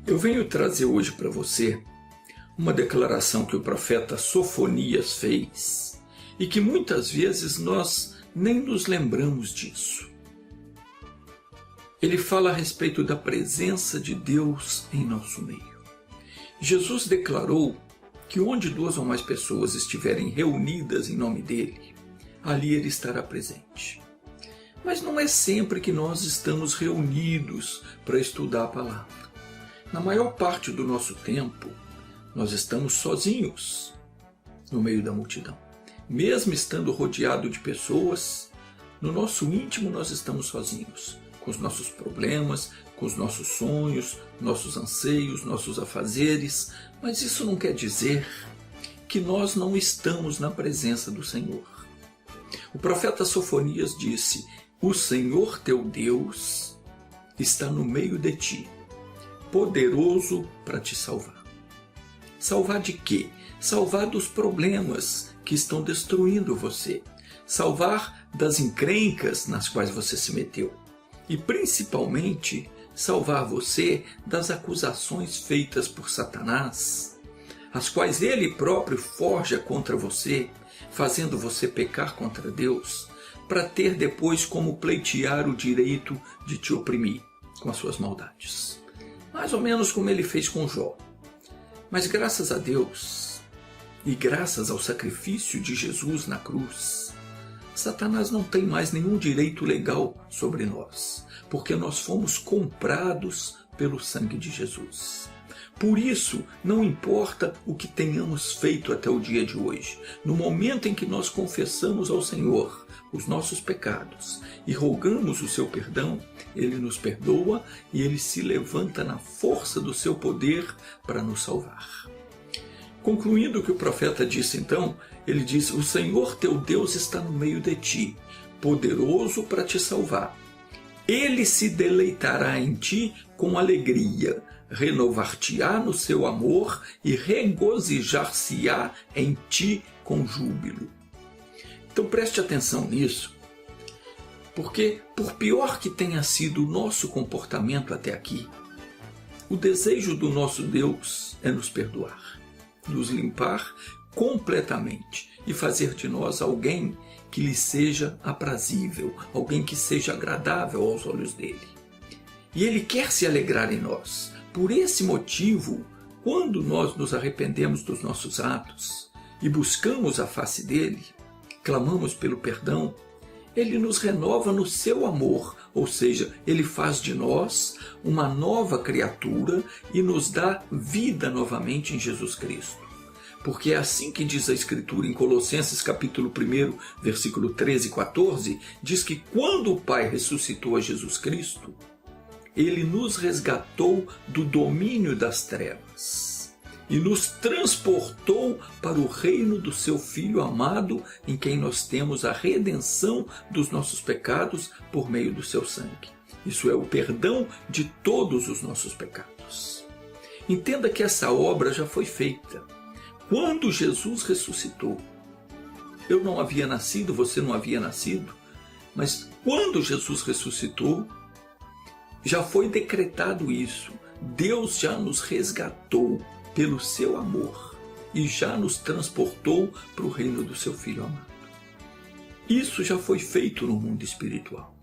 Eu venho trazer hoje para você uma declaração que o profeta Sofonias fez e que muitas vezes nós nem nos lembramos disso. Ele fala a respeito da presença de Deus em nosso meio. Jesus declarou que onde 2 ou mais pessoas estiverem reunidas em nome dele, ali ele estará presente. Mas não é sempre que nós estamos reunidos para estudar a palavra. Na maior parte do nosso tempo, nós estamos sozinhos no meio da multidão. Mesmo estando rodeado de pessoas, no nosso íntimo nós estamos sozinhos, com os nossos problemas, com os nossos sonhos, nossos anseios, nossos afazeres, mas isso não quer dizer que nós não estamos na presença do Senhor. O profeta Sofonias disse: "O Senhor teu Deus está no meio de ti, poderoso para te salvar." Salvar de quê? Salvar dos problemas que estão destruindo você. Salvar das encrencas nas quais você se meteu. E principalmente, salvar você das acusações feitas por Satanás, as quais ele próprio forja contra você, fazendo você pecar contra Deus, para ter depois como pleitear o direito de te oprimir com as suas maldades. Mais ou menos como ele fez com Jó. Mas graças a Deus, e graças ao sacrifício de Jesus na cruz, Satanás não tem mais nenhum direito legal sobre nós, porque nós fomos comprados pelo sangue de Jesus. Por isso, não importa o que tenhamos feito até o dia de hoje, no momento em que nós confessamos ao Senhor os nossos pecados e rogamos o seu perdão, ele nos perdoa e ele se levanta na força do seu poder para nos salvar. Concluindo o que o profeta disse então, ele diz: "O Senhor teu Deus está no meio de ti, poderoso para te salvar. Ele se deleitará em ti com alegria, renovar-te-á no seu amor e regozijar-se-á em ti com júbilo." Então preste atenção nisso, porque por pior que tenha sido o nosso comportamento até aqui, o desejo do nosso Deus é nos perdoar, nos limpar completamente e fazer de nós alguém que lhe seja aprazível, alguém que seja agradável aos olhos dele. E ele quer se alegrar em nós. Por esse motivo, quando nós nos arrependemos dos nossos atos e buscamos a face dele, clamamos pelo perdão, ele nos renova no seu amor, ou seja, ele faz de nós uma nova criatura e nos dá vida novamente em Jesus Cristo. Porque é assim que diz a Escritura em Colossenses capítulo 1, versículo 13 e 14, diz que quando o Pai ressuscitou a Jesus Cristo, ele nos resgatou do domínio das trevas e nos transportou para o reino do seu Filho amado, em quem nós temos a redenção dos nossos pecados por meio do seu sangue. Isso é o perdão de todos os nossos pecados. Entenda que essa obra já foi feita. Quando Jesus ressuscitou, eu não havia nascido, você não havia nascido, mas quando Jesus ressuscitou, já foi decretado isso. Deus já nos resgatou pelo seu amor e já nos transportou para o reino do seu Filho amado. Isso já foi feito no mundo espiritual.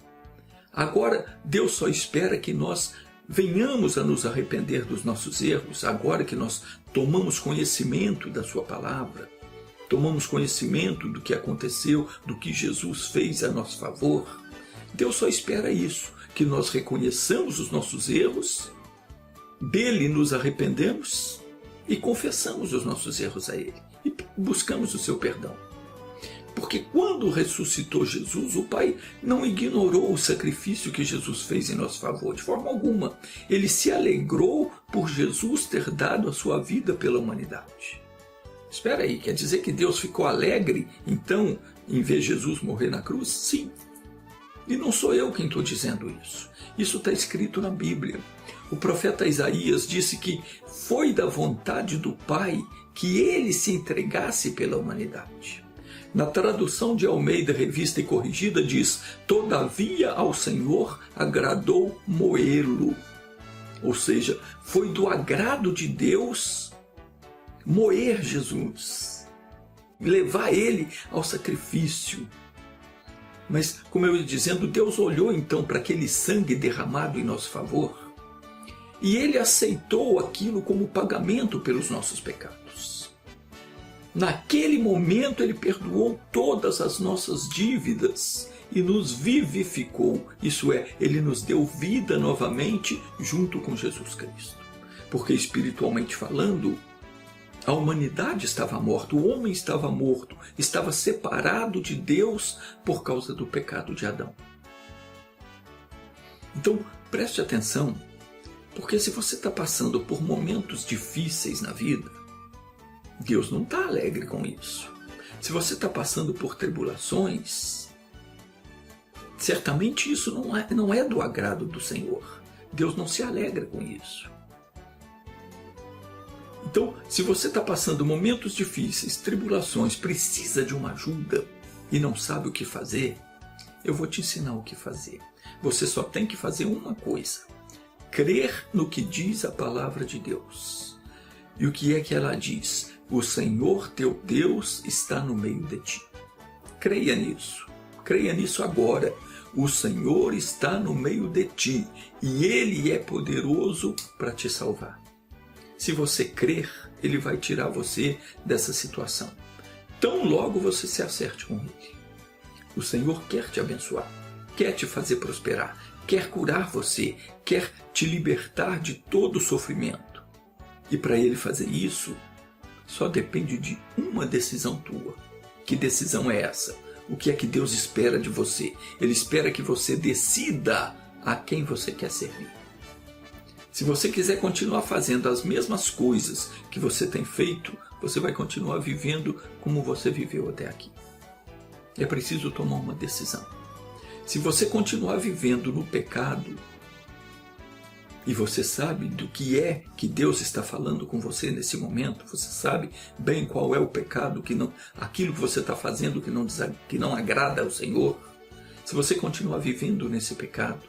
Agora, Deus só espera que nós venhamos a nos arrepender dos nossos erros, agora que nós tomamos conhecimento da sua palavra, tomamos conhecimento do que aconteceu, do que Jesus fez a nosso favor. Deus só espera isso, que nós reconheçamos os nossos erros, dele nos arrependemos e confessamos os nossos erros a ele e buscamos o seu perdão. Porque quando ressuscitou Jesus, o Pai não ignorou o sacrifício que Jesus fez em nosso favor, de forma alguma. Ele se alegrou por Jesus ter dado a sua vida pela humanidade. Espera aí, quer dizer que Deus ficou alegre, então, em ver Jesus morrer na cruz? Sim. E não sou eu quem estou dizendo isso. Isso está escrito na Bíblia. O profeta Isaías disse que foi da vontade do Pai que ele se entregasse pela humanidade. Na tradução de Almeida, Revista e Corrigida, diz: todavia ao Senhor agradou moê-lo. Ou seja, foi do agrado de Deus moer Jesus, levar ele ao sacrifício. Mas, como eu ia dizendo, Deus olhou então para aquele sangue derramado em nosso favor e ele aceitou aquilo como pagamento pelos nossos pecados. Naquele momento ele perdoou todas as nossas dívidas e nos vivificou, isso é, ele nos deu vida novamente junto com Jesus Cristo. Porque espiritualmente falando, a humanidade estava morta, o homem estava morto, estava separado de Deus por causa do pecado de Adão. Então, preste atenção, porque se você está passando por momentos difíceis na vida, Deus não está alegre com isso. Se você está passando por tribulações, certamente isso não é do agrado do Senhor. Deus não se alegra com isso. Então, se você está passando momentos difíceis, tribulações, precisa de uma ajuda e não sabe o que fazer, eu vou te ensinar o que fazer. Você só tem que fazer uma coisa: crer no que diz a palavra de Deus. E o que é que ela diz? O Senhor teu Deus está no meio de ti. Creia nisso agora. O Senhor está no meio de ti e Ele é poderoso para te salvar. Se você crer, Ele vai tirar você dessa situação. Tão logo você se acerte com Ele. O Senhor quer te abençoar, quer te fazer prosperar, quer curar você, quer te libertar de todo o sofrimento. E para Ele fazer isso, só depende de uma decisão tua. Que decisão é essa? O que é que Deus espera de você? Ele espera que você decida a quem você quer servir. Se você quiser continuar fazendo as mesmas coisas que você tem feito, você vai continuar vivendo como você viveu até aqui. É preciso tomar uma decisão. Se você continuar vivendo no pecado, e você sabe do que é que Deus está falando com você nesse momento, você sabe bem qual é o pecado, aquilo que você está fazendo que não agrada ao Senhor. Se você continuar vivendo nesse pecado,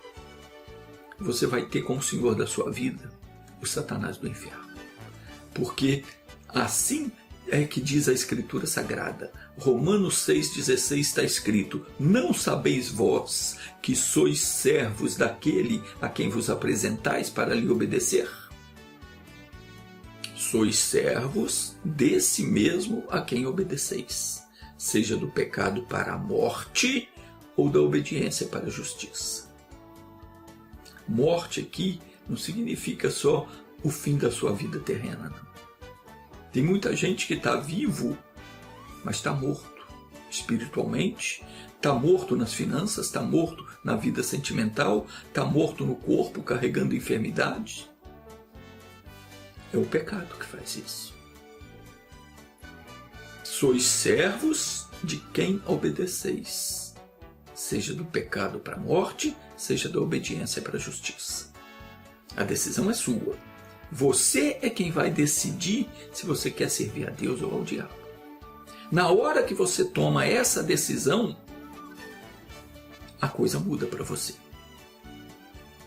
você vai ter como senhor da sua vida o Satanás do inferno. Porque assim é que diz a Escritura Sagrada. Romanos 6,16 está escrito: não sabeis vós que sois servos daquele a quem vos apresentais para lhe obedecer? Sois servos desse mesmo a quem obedeceis, seja do pecado para a morte ou da obediência para a justiça. Morte aqui não significa só o fim da sua vida terrena, não. Tem muita gente que está vivo, mas está morto espiritualmente, está morto nas finanças, está morto na vida sentimental, está morto no corpo, carregando enfermidade. É o pecado que faz isso. Sois servos de quem obedeceis, seja do pecado para a morte, seja da obediência para a justiça. A decisão é sua. Você é quem vai decidir se você quer servir a Deus ou ao diabo. Na hora que você toma essa decisão, a coisa muda para você.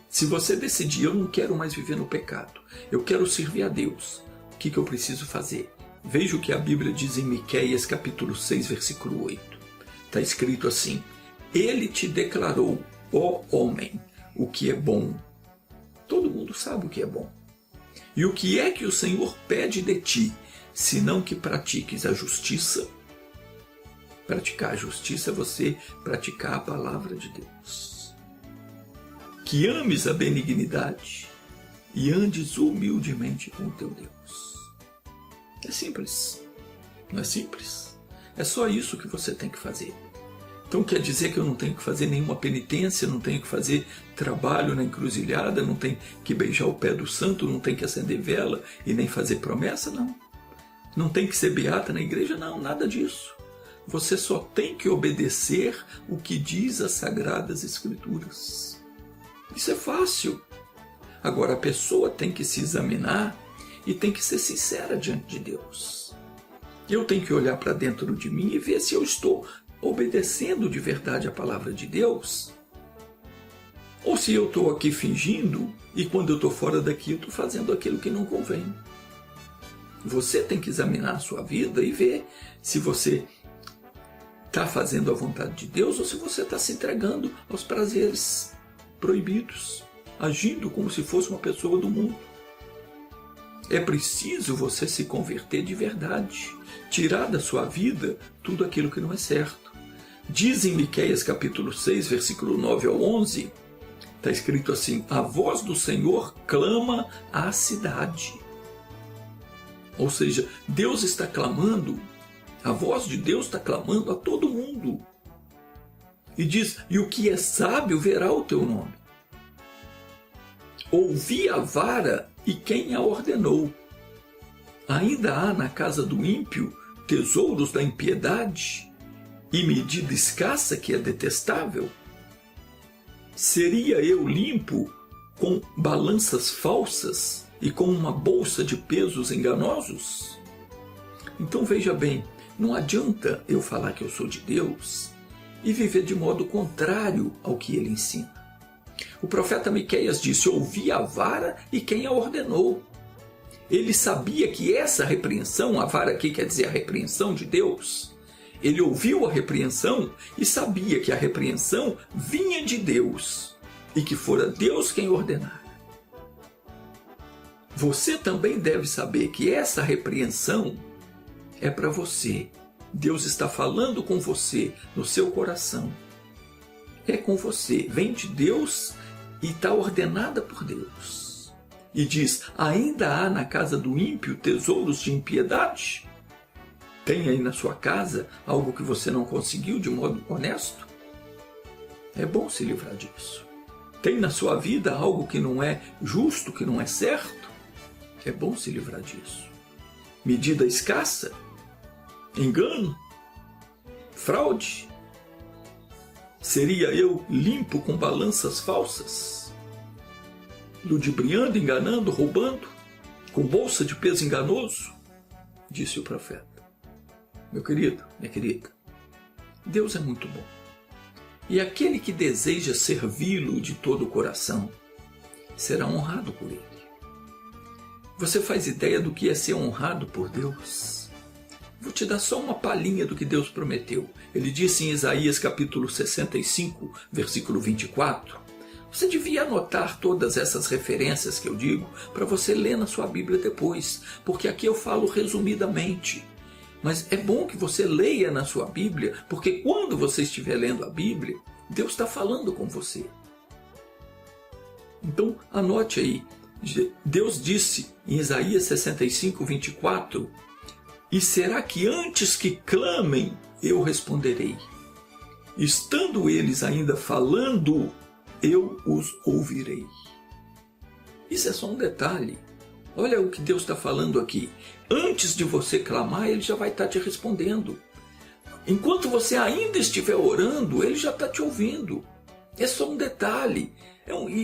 Se você decidir: eu não quero mais viver no pecado, eu quero servir a Deus, o que eu preciso fazer? Veja o que a Bíblia diz em Miqueias capítulo 6, versículo 8. Está escrito assim: Ele te declarou, ó homem, o que é bom. Todo mundo sabe o que é bom. E o que é que o Senhor pede de ti, senão que pratiques a justiça? Praticar a justiça é você praticar a palavra de Deus. Que ames a benignidade e andes humildemente com o teu Deus. É simples, não é simples? É só isso que você tem que fazer. Então quer dizer que eu não tenho que fazer nenhuma penitência, não tenho que fazer trabalho na encruzilhada, não tenho que beijar o pé do santo, não tenho que acender vela e nem fazer promessa? Não. Não tem que ser beata na igreja? Não, nada disso. Você só tem que obedecer o que diz as Sagradas Escrituras. Isso é fácil. Agora a pessoa tem que se examinar e tem que ser sincera diante de Deus. Eu tenho que olhar para dentro de mim e ver se eu estou obedecendo de verdade a palavra de Deus, ou se eu estou aqui fingindo e quando eu estou fora daqui eu estou fazendo aquilo que não convém. Você tem que examinar a sua vida e ver se você está fazendo a vontade de Deus ou se você está se entregando aos prazeres proibidos, agindo como se fosse uma pessoa do mundo. É preciso você se converter de verdade, tirar da sua vida tudo aquilo que não é certo. Diz em Miqueias capítulo 6, versículo 9 ao 11, está escrito assim: a voz do Senhor clama à cidade. Ou seja, Deus está clamando, a voz de Deus está clamando a todo mundo. E diz: e o que é sábio verá o teu nome. Ouvi a vara e quem a ordenou. Ainda há na casa do ímpio tesouros da impiedade e medida escassa que é detestável? Seria eu limpo com balanças falsas e com uma bolsa de pesos enganosos? Então veja bem, não adianta eu falar que eu sou de Deus e viver de modo contrário ao que ele ensina. O profeta Miqueias disse: ouvi a vara e quem a ordenou. Ele sabia que essa repreensão, a vara aqui quer dizer a repreensão de Deus, ele ouviu a repreensão e sabia que a repreensão vinha de Deus e que fora Deus quem ordenara. Você também deve saber que essa repreensão é para você. Deus está falando com você no seu coração. É com você, vem de Deus e está ordenada por Deus. E diz: ainda há na casa do ímpio tesouros de impiedade? Tem aí na sua casa algo que você não conseguiu de modo honesto? É bom se livrar disso. Tem na sua vida algo que não é justo, que não é certo? É bom se livrar disso. Medida escassa? Engano? Fraude? Seria eu limpo com balanças falsas? Ludibriando, enganando, roubando, com bolsa de peso enganoso? Disse o profeta. Meu querido, minha querida, Deus é muito bom. E aquele que deseja servi-lo de todo o coração será honrado por ele. Você faz ideia do que é ser honrado por Deus? Vou te dar só uma palhinha do que Deus prometeu. Ele disse em Isaías capítulo 65, versículo 24. Você devia anotar todas essas referências que eu digo para você ler na sua Bíblia depois, porque aqui eu falo resumidamente. Mas é bom que você leia na sua Bíblia, porque quando você estiver lendo a Bíblia, Deus está falando com você. Então anote aí. Deus disse em Isaías 65, 24, e será que antes que clamem, eu responderei? Estando eles ainda falando, eu os ouvirei. Isso é só um detalhe. Olha o que Deus está falando aqui. Antes de você clamar, Ele já vai estar te respondendo. Enquanto você ainda estiver orando, Ele já está te ouvindo. É só um detalhe.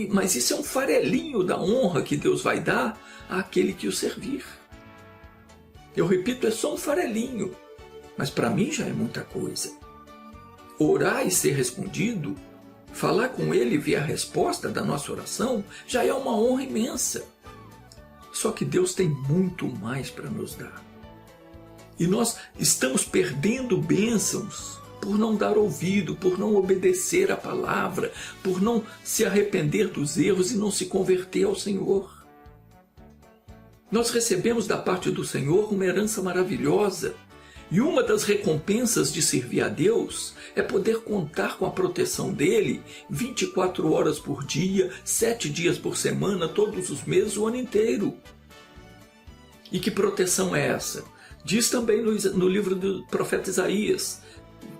Mas isso é um farelinho da honra que Deus vai dar àquele que o servir. Eu repito, é só um farelinho. Mas para mim já é muita coisa. Orar e ser respondido, falar com Ele e ver a resposta da nossa oração, já é uma honra imensa. Só que Deus tem muito mais para nos dar. E nós estamos perdendo bênçãos por não dar ouvido, por não obedecer a palavra, por não se arrepender dos erros e não se converter ao Senhor. Nós recebemos da parte do Senhor uma herança maravilhosa. E uma das recompensas de servir a Deus é poder contar com a proteção dEle 24 horas por dia, 7 dias por semana, todos os meses, o ano inteiro. E que proteção é essa? Diz também no livro do profeta Isaías,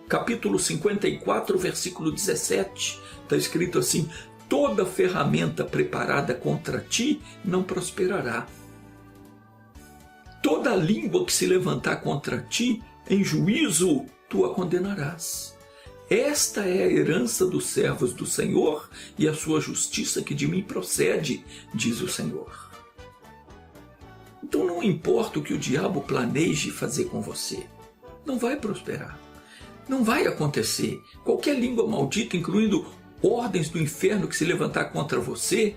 capítulo 54, versículo 17, está escrito assim: toda ferramenta preparada contra ti não prosperará. Toda língua que se levantar contra ti, em juízo, tu a condenarás. Esta é a herança dos servos do Senhor e a sua justiça que de mim procede, diz o Senhor. Então não importa o que o diabo planeje fazer com você, não vai prosperar, não vai acontecer. Qualquer língua maldita, incluindo ordens do inferno que se levantar contra você,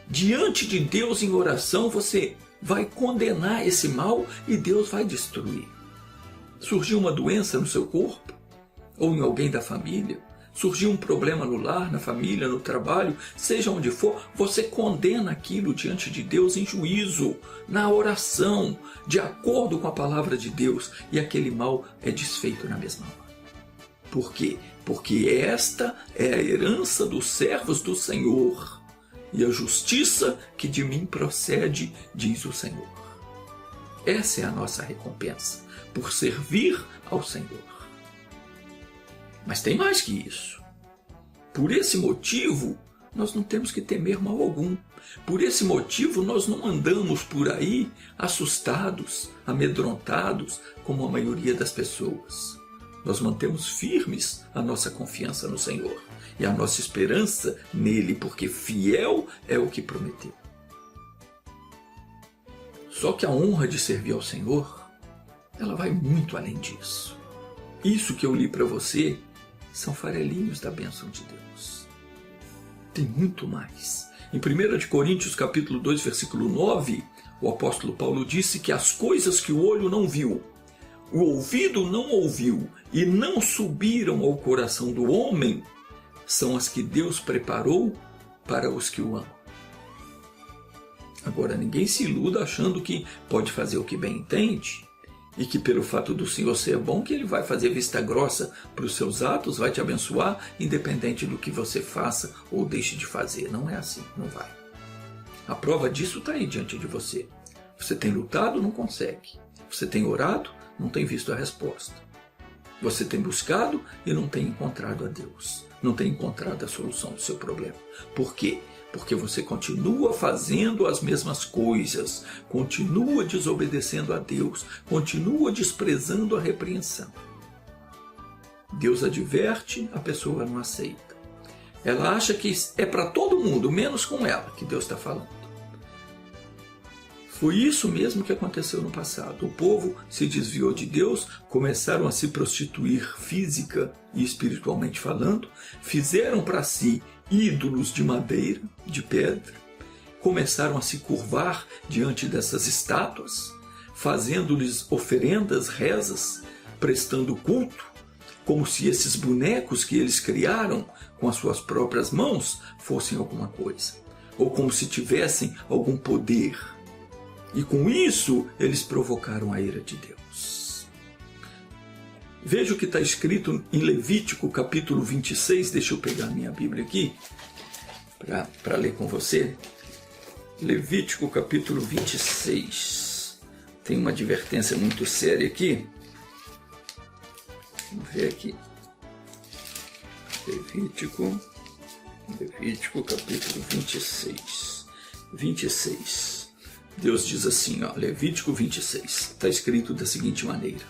diante de Deus em oração você vai condenar esse mal e Deus vai destruir. Surgiu uma doença no seu corpo ou em alguém da família, surgiu um problema no lar, na família, no trabalho, seja onde for, você condena aquilo diante de Deus em juízo, na oração, de acordo com a palavra de Deus, e aquele mal é desfeito na mesma hora. Por quê? Porque esta é a herança dos servos do Senhor, e a justiça que de mim procede, diz o Senhor. Essa é a nossa recompensa, por servir ao Senhor. Mas tem mais que isso. Por esse motivo, nós não temos que temer mal algum. Por esse motivo, nós não andamos por aí assustados, amedrontados, como a maioria das pessoas. Nós mantemos firmes a nossa confiança no Senhor e a nossa esperança nele, porque fiel é o que prometeu. Só que a honra de servir ao Senhor, ela vai muito além disso. Isso que eu li para você são farelinhos da bênção de Deus. Tem muito mais. Em 1 Coríntios capítulo 2, versículo 9, o apóstolo Paulo disse que as coisas que o olho não viu, o ouvido não ouviu e não subiram ao coração do homem, são as que Deus preparou para os que o amam. Agora, ninguém se iluda achando que pode fazer o que bem entende, e que pelo fato do Senhor ser bom, que Ele vai fazer vista grossa para os seus atos, vai te abençoar, independente do que você faça ou deixe de fazer. Não é assim, não vai. A prova disso está aí diante de você. Você tem lutado, não consegue. Você tem orado, não tem visto a resposta. Você tem buscado e não tem encontrado a Deus. Não tem encontrado a solução do seu problema. Por quê? Porque você continua fazendo as mesmas coisas, continua desobedecendo a Deus, continua desprezando a repreensão. Deus adverte, a pessoa não aceita. Ela acha que é para todo mundo, menos com ela, que Deus está falando. Foi isso mesmo que aconteceu no passado. O povo se desviou de Deus, começaram a se prostituir física e espiritualmente falando, fizeram para si ídolos de madeira, de pedra, começaram a se curvar diante dessas estátuas, fazendo-lhes oferendas, rezas, prestando culto, como se esses bonecos que eles criaram com as suas próprias mãos fossem alguma coisa, ou como se tivessem algum poder. E com isso eles provocaram a ira de Deus. Veja o que está escrito em Levítico capítulo 26, deixa eu pegar a minha Bíblia aqui, para ler com você. Levítico capítulo 26, tem uma advertência muito séria aqui. Vamos ver aqui. Levítico capítulo 26. Deus diz assim, ó, Levítico 26, está escrito da seguinte maneira: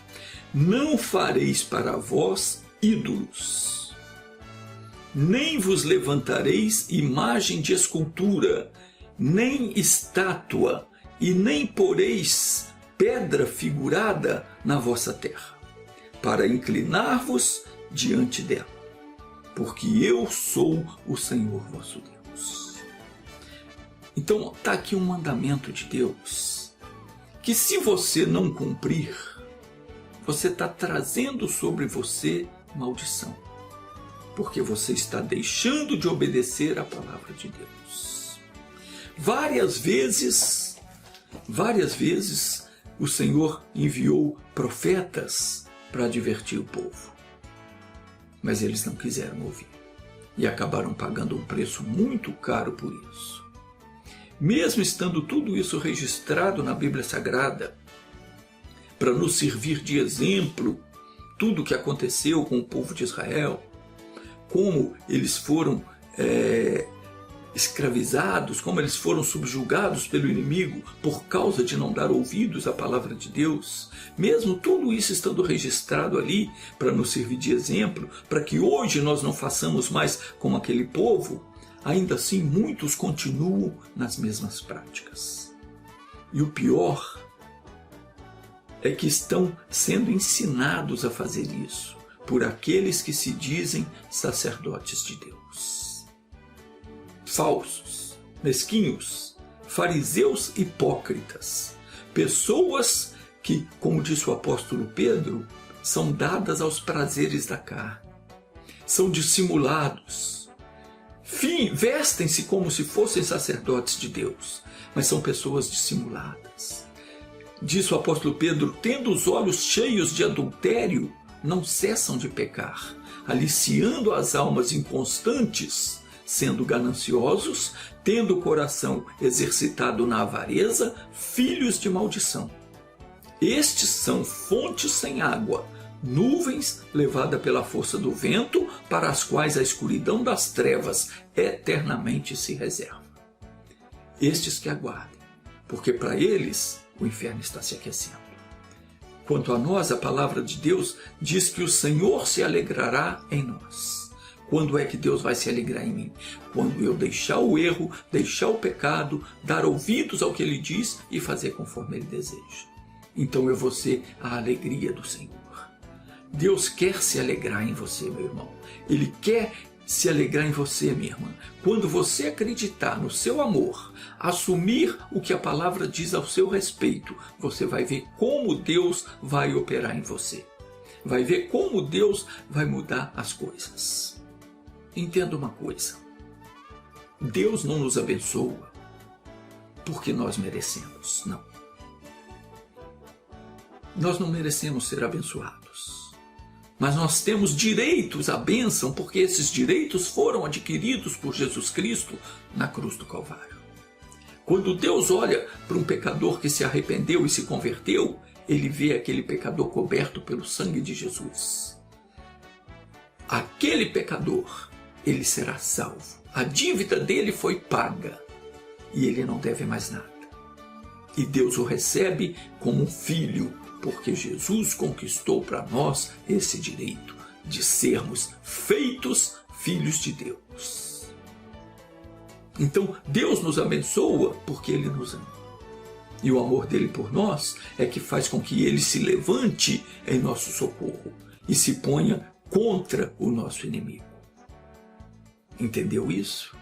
não fareis para vós ídolos, nem vos levantareis imagem de escultura, nem estátua, e nem poreis pedra figurada na vossa terra, para inclinar-vos diante dela, porque eu sou o Senhor vosso Deus. Então está aqui um mandamento de Deus, que se você não cumprir, você está trazendo sobre você maldição, porque você está deixando de obedecer à palavra de Deus. Várias vezes o Senhor enviou profetas para advertir o povo, mas eles não quiseram ouvir e acabaram pagando um preço muito caro por isso. Mesmo estando tudo isso registrado na Bíblia Sagrada, para nos servir de exemplo, tudo o que aconteceu com o povo de Israel, como eles foram escravizados, como eles foram subjugados pelo inimigo por causa de não dar ouvidos à palavra de Deus, mesmo tudo isso estando registrado ali para nos servir de exemplo, para que hoje nós não façamos mais como aquele povo, ainda assim muitos continuam nas mesmas práticas. E o pior é que estão sendo ensinados a fazer isso por aqueles que se dizem sacerdotes de Deus. Falsos, mesquinhos, fariseus hipócritas, pessoas que, como disse o apóstolo Pedro, são dadas aos prazeres da carne, são dissimulados, vestem-se como se fossem sacerdotes de Deus, mas são pessoas dissimuladas. Diz o apóstolo Pedro, tendo os olhos cheios de adultério, não cessam de pecar, aliciando as almas inconstantes, sendo gananciosos, tendo o coração exercitado na avareza, filhos de maldição. Estes são fontes sem água, nuvens levada pela força do vento, para as quais a escuridão das trevas eternamente se reserva. Estes que aguardem, porque para eles o inferno está se aquecendo. Quanto a nós, a palavra de Deus diz que o Senhor se alegrará em nós. Quando é que Deus vai se alegrar em mim? Quando eu deixar o erro, deixar o pecado, dar ouvidos ao que Ele diz e fazer conforme Ele deseja. Então eu vou ser a alegria do Senhor. Deus quer se alegrar em você, meu irmão. Ele quer se alegrar em você, minha irmã. Quando você acreditar no seu amor, assumir o que a palavra diz ao seu respeito, você vai ver como Deus vai operar em você. Vai ver como Deus vai mudar as coisas. Entenda uma coisa. Deus não nos abençoa porque nós merecemos, não. Nós não merecemos ser abençoados. Mas nós temos direitos à bênção porque esses direitos foram adquiridos por Jesus Cristo na cruz do Calvário. Quando Deus olha para um pecador que se arrependeu e se converteu, Ele vê aquele pecador coberto pelo sangue de Jesus. Aquele pecador, ele será salvo. A dívida dele foi paga e ele não deve mais nada. E Deus o recebe como um filho, porque Jesus conquistou para nós esse direito de sermos feitos filhos de Deus. Então, Deus nos abençoa porque Ele nos ama. E o amor dele por nós é que faz com que Ele se levante em nosso socorro e se ponha contra o nosso inimigo. Entendeu isso?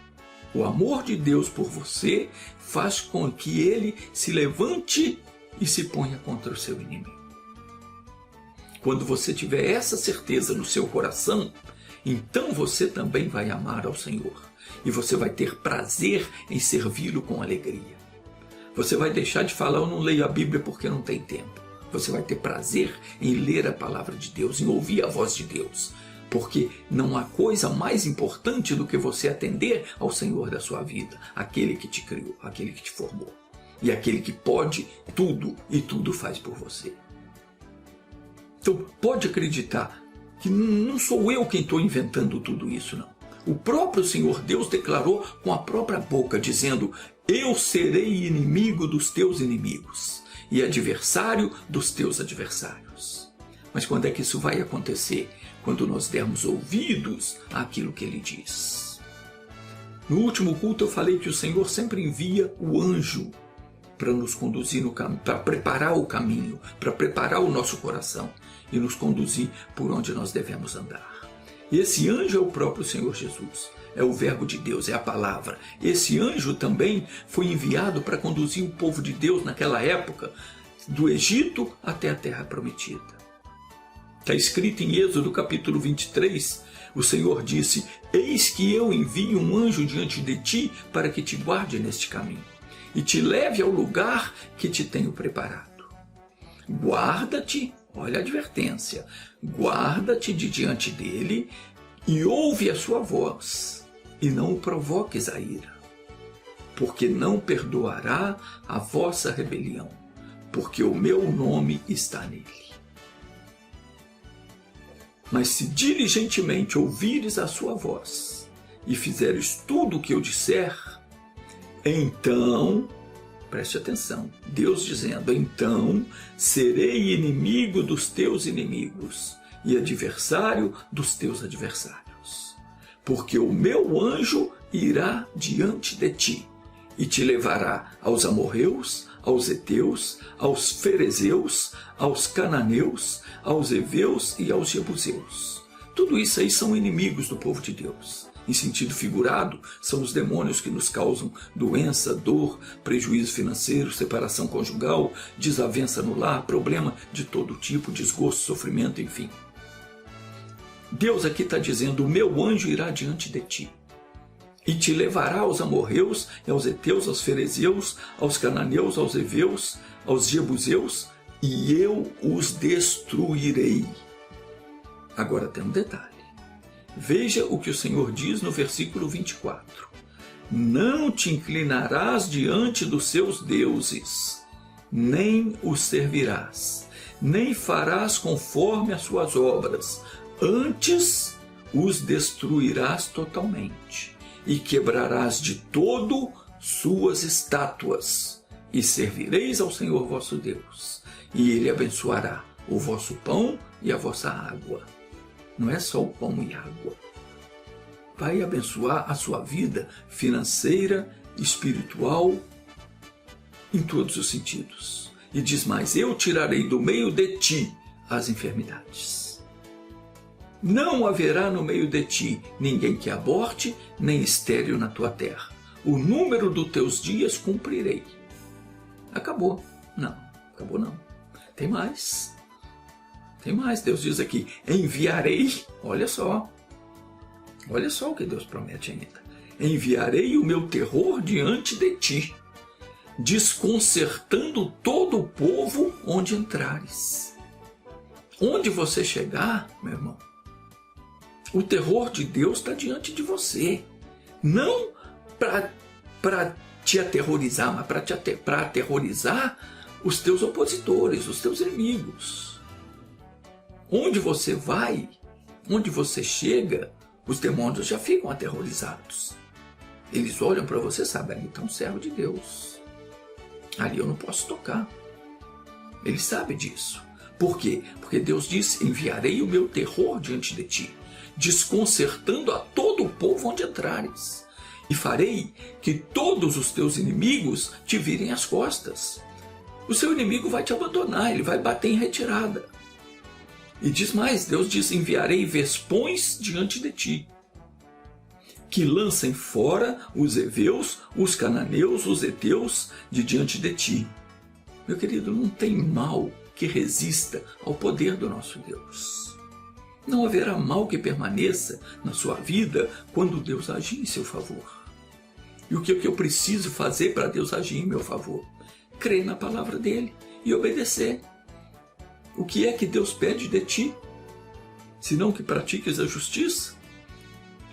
O amor de Deus por você faz com que Ele se levante e se ponha contra o seu inimigo. Quando você tiver essa certeza no seu coração, então você também vai amar ao Senhor. E você vai ter prazer em servi-lo com alegria. Você vai deixar de falar, eu não leio a Bíblia porque não tem tempo. Você vai ter prazer em ler a palavra de Deus, em ouvir a voz de Deus. Porque não há coisa mais importante do que você atender ao Senhor da sua vida, aquele que te criou, aquele que te formou. E aquele que pode tudo e tudo faz por você. Então pode acreditar que não sou eu quem estou inventando tudo isso, não. O próprio Senhor Deus declarou com a própria boca, dizendo: eu serei inimigo dos teus inimigos e adversário dos teus adversários. Mas quando é que isso vai acontecer? Quando nós dermos ouvidos àquilo que Ele diz. No último culto eu falei que o Senhor sempre envia o anjo para nos conduzir no caminho, para preparar o caminho, para preparar o nosso coração e nos conduzir por onde nós devemos andar. E esse anjo é o próprio Senhor Jesus, é o verbo de Deus, é a palavra. Esse anjo também foi enviado para conduzir o povo de Deus naquela época, do Egito até a terra prometida. Está escrito em Êxodo capítulo 23, o Senhor disse: eis que eu envio um anjo diante de ti para que te guarde neste caminho e te leve ao lugar que te tenho preparado. Guarda-te, olha a advertência, guarda-te de diante dele e ouve a sua voz, e não o provoques a ira, porque não perdoará a vossa rebelião, porque o meu nome está nele. Mas se diligentemente ouvires a sua voz e fizeres tudo o que eu disser, então, preste atenção, Deus dizendo: então serei inimigo dos teus inimigos e adversário dos teus adversários, porque o meu anjo irá diante de ti e te levará aos amorreus, aos heteus, aos ferezeus, aos cananeus, aos heveus e aos jebuseus. Tudo isso aí são inimigos do povo de Deus. Em sentido figurado, são os demônios que nos causam doença, dor, prejuízo financeiro, separação conjugal, desavença no lar, problema de todo tipo, desgosto, sofrimento, enfim. Deus aqui está dizendo: o meu anjo irá diante de ti e te levará aos amorreus, aos heteus, aos ferezeus, aos cananeus, aos heveus, aos jebuseus, e eu os destruirei. Agora tem um detalhe. Veja o que o Senhor diz no versículo 24. Não te inclinarás diante dos seus deuses, nem os servirás, nem farás conforme as suas obras, antes os destruirás totalmente, e quebrarás de todo suas estátuas, e servireis ao Senhor vosso Deus, e Ele abençoará o vosso pão e a vossa água. Não é só o pão e água. Vai abençoar a sua vida financeira, espiritual, em todos os sentidos. E diz mais: eu tirarei do meio de ti as enfermidades. Não haverá no meio de ti ninguém que aborte, nem estéril na tua terra. O número dos teus dias cumprirei. Acabou. Não, acabou não. Tem mais. Tem mais, Deus diz aqui: enviarei, olha só o que Deus promete ainda. Enviarei o meu terror diante de ti, desconcertando todo o povo onde entrares. Onde você chegar, meu irmão, o terror de Deus está diante de você. Não para te aterrorizar, mas para aterrorizar os teus opositores, os teus inimigos. Onde você vai, onde você chega, os demônios já ficam aterrorizados. Eles olham para você e sabem: ali está um servo de Deus. Ali eu não posso tocar. Eles sabem disso. Por quê? Porque Deus disse: enviarei o meu terror diante de ti, desconcertando a todo o povo onde entrares. E farei que todos os teus inimigos te virem as costas. O seu inimigo vai te abandonar, ele vai bater em retirada. E diz mais, Deus diz: enviarei vespões diante de ti, que lancem fora os heveus, os cananeus, os heteus de diante de ti. Meu querido, não tem mal que resista ao poder do nosso Deus. Não haverá mal que permaneça na sua vida quando Deus agir em seu favor. E o que eu preciso fazer para Deus agir em meu favor? Crer na palavra dele e obedecer. O que é que Deus pede de ti? Senão que pratiques a justiça,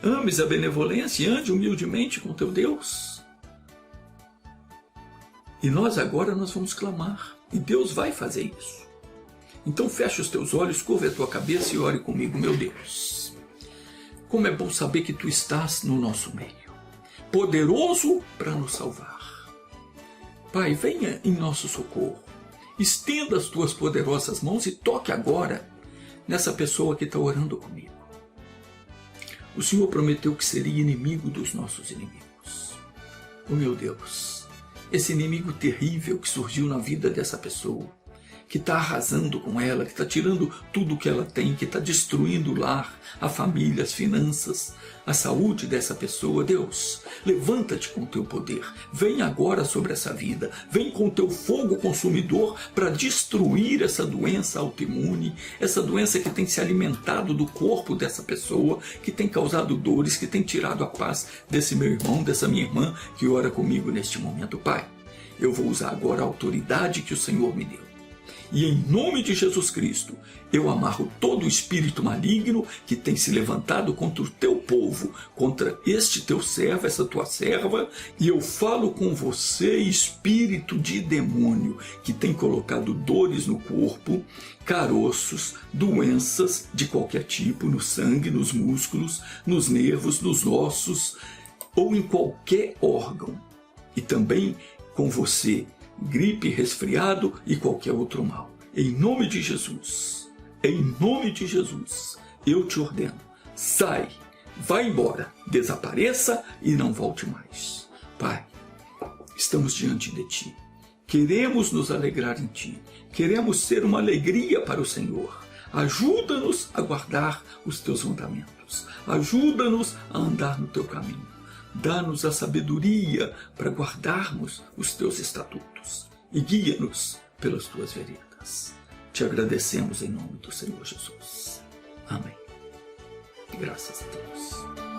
ames a benevolência e ande humildemente com teu Deus. E nós vamos clamar, e Deus vai fazer isso. Então feche os teus olhos, curva a tua cabeça e ore comigo. Meu Deus, como é bom saber que tu estás no nosso meio, poderoso para nos salvar. Pai, venha em nosso socorro. Estenda as tuas poderosas mãos e toque agora nessa pessoa que está orando comigo. O Senhor prometeu que seria inimigo dos nossos inimigos. Oh meu Deus, esse inimigo terrível que surgiu na vida dessa pessoa, que está arrasando com ela, que está tirando tudo que ela tem, que está destruindo o lar, a família, as finanças, a saúde dessa pessoa. Deus, levanta-te com o teu poder, vem agora sobre essa vida, vem com o teu fogo consumidor para destruir essa doença autoimune, essa doença que tem se alimentado do corpo dessa pessoa, que tem causado dores, que tem tirado a paz desse meu irmão, dessa minha irmã que ora comigo neste momento. Pai, eu vou usar agora a autoridade que o Senhor me deu. E em nome de Jesus Cristo, eu amarro todo o espírito maligno que tem se levantado contra o teu povo, contra este teu servo, essa tua serva, e eu falo com você, espírito de demônio, que tem colocado dores no corpo, caroços, doenças de qualquer tipo, no sangue, nos músculos, nos nervos, nos ossos, ou em qualquer órgão. E também com você, gripe, resfriado e qualquer outro mal. Em nome de Jesus, eu te ordeno, sai, vai embora, desapareça e não volte mais. Pai, estamos diante de ti. Queremos nos alegrar em Ti, queremos ser uma alegria para o Senhor. Ajuda-nos a guardar os Teus mandamentos, ajuda-nos a andar no Teu caminho. Dá-nos a sabedoria para guardarmos os Teus estatutos e guia-nos pelas Tuas veredas. Te agradecemos em nome do Senhor Jesus. Amém. Graças a Deus.